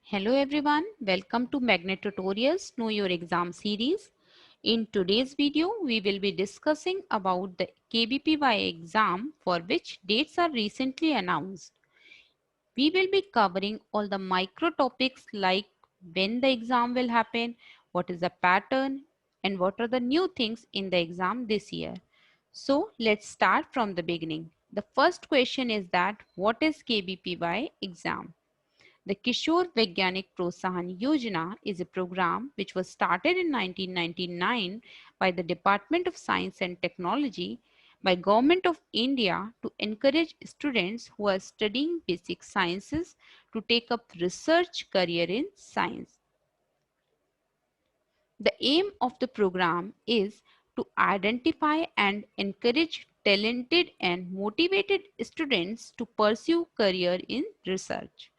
Hello everyone, welcome to Magnet Tutorials Know Your Exam series. In today's video, we will be discussing about the KBPY exam for which dates are recently announced. We will be covering all the micro topics like when the exam will happen, what is the pattern, and what are the new things in the exam this year. So let's start from the beginning. The first question is that what is KBPY exam? The Kishore Vaigyanik Prosahan Yojana is a program which was started in 1999 by the Department of Science and Technology by Government of India to encourage students who are studying basic sciences to take up research career in science. The aim of the program is to identify and encourage talented and motivated students to pursue career in research.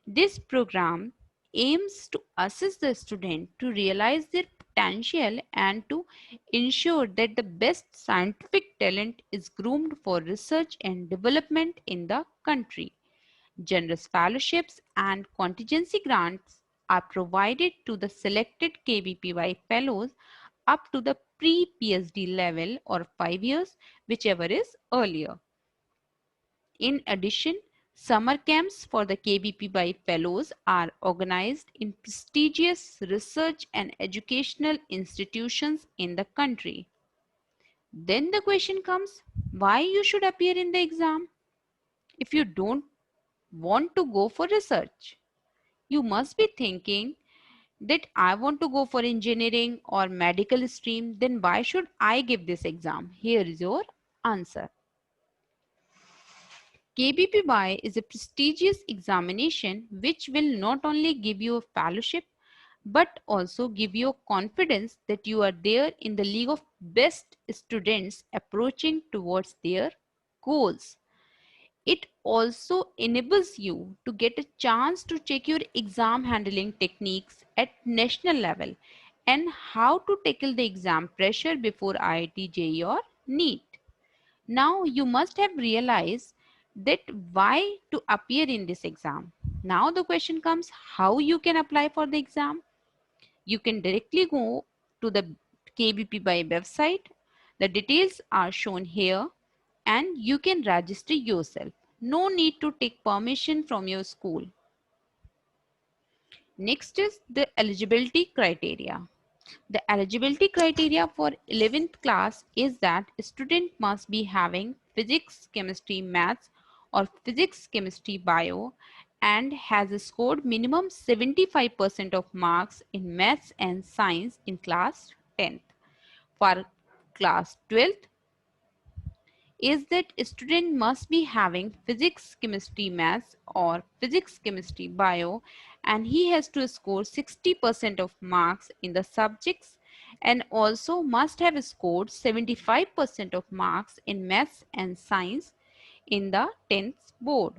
This program aims to assist the student to realize their potential and to ensure that the best scientific talent is groomed for research and development in the country. Generous fellowships and contingency grants are provided to the selected KBPY fellows up to the pre-PhD level or 5 years, whichever is earlier. In addition, summer camps for the KBPY fellows are organized in prestigious research and educational institutions in the country. Then the question comes, why you should appear in the exam? If you don't want to go for research, you must be thinking that I want to go for engineering or medical stream, then why should I give this exam? Here is your answer. KBPY is a prestigious examination which will not only give you a fellowship but also give you confidence that you are there in the league of best students approaching towards their goals. It also enables you to get a chance to check your exam handling techniques at national level and how to tackle the exam pressure before IIT JEE or NEET. Now you must have realized that why to appear in this exam. Now the question comes how you can apply for the exam. You can directly go to the KBPY website. The details are shown here and you can register yourself. No need to take permission from your school. Next is the eligibility criteria. The eligibility criteria for 11th class is that a student must be having physics, chemistry, maths or physics, chemistry, bio and has scored minimum 75% of marks in maths and science in class 10th. For class 12th, is that a student must be having physics, chemistry, maths or physics, chemistry, bio and he has to score 60% of marks in the subjects and also must have scored 75% of marks in maths and science in the 10th board.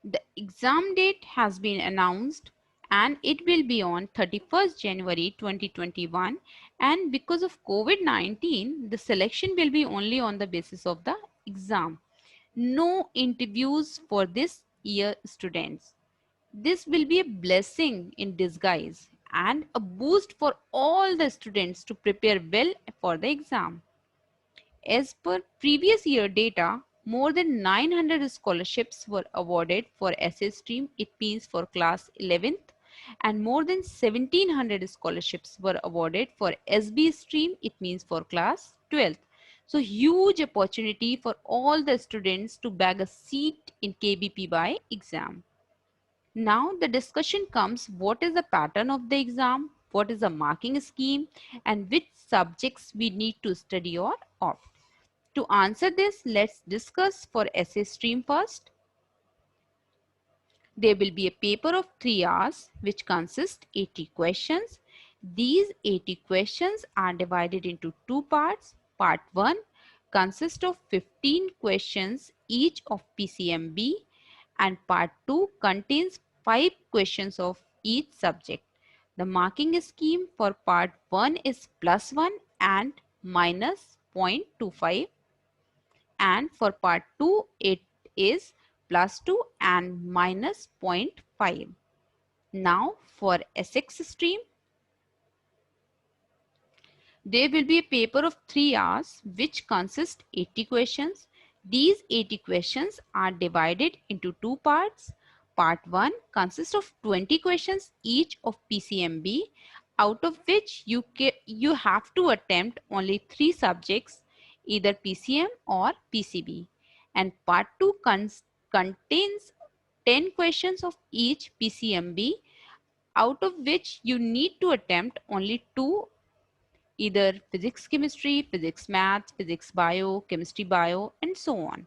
The exam date has been announced and it will be on 31st January 2021 and because of COVID-19 the selection will be only on the basis of the exam. No interviews for this year students. This will be a blessing in disguise and a boost for all the students to prepare well for the exam. As per previous year data, more than 900 scholarships were awarded for SA stream, it means for class 11th, and more than 1700 scholarships were awarded for SB stream, it means for class 12th. So huge opportunity for all the students to bag a seat in KBPY exam. Now the discussion comes, what is the pattern of the exam, what is the marking scheme, and which subjects we need to study or opt. To answer this, let's discuss for essay stream first. There will be a paper of 3 hours which consists 80 questions. These 80 questions are divided into two parts. Part 1 consists of 15 questions each of PCMB and part 2 contains 5 questions of each subject. The marking scheme for part 1 is +1 and -0.25 and for part 2 it is +2 and minus 0.5. Now for SX stream, there will be a paper of 3 hours which consists 80 questions. These 80 questions are divided into two parts. Part 1 consists of 20 questions each of PCMB, out of which you have to attempt only 3 subjects, either PCM or PCB. And part 2 contains 10 questions of each PCMB, out of which you need to attempt only 2, either physics chemistry, physics maths, physics bio, chemistry bio, and so on.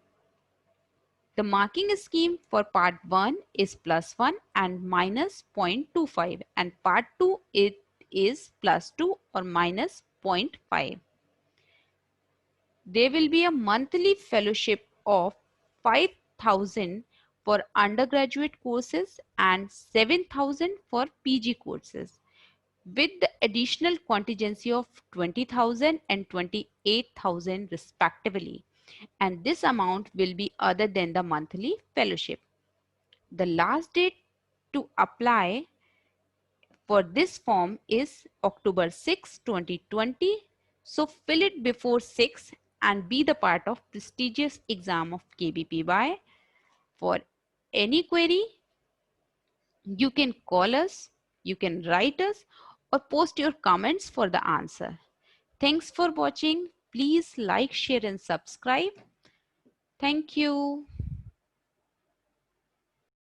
The marking scheme for part 1 is +1 and minus 0.25, and part 2 it is +2 or minus 0.5. There will be a monthly fellowship of 5,000 for undergraduate courses and 7,000 for PG courses, with the additional contingency of 20,000 and 28,000 respectively, and this amount will be other than the monthly fellowship. The last date to apply for this form is October 6, 2020. So fill it before 6 and be the part of prestigious exam of KBPY. For any query, you can call us, you can write us, or post your comments for the answer. Thanks for watching. Please like, share, and subscribe. Thank you.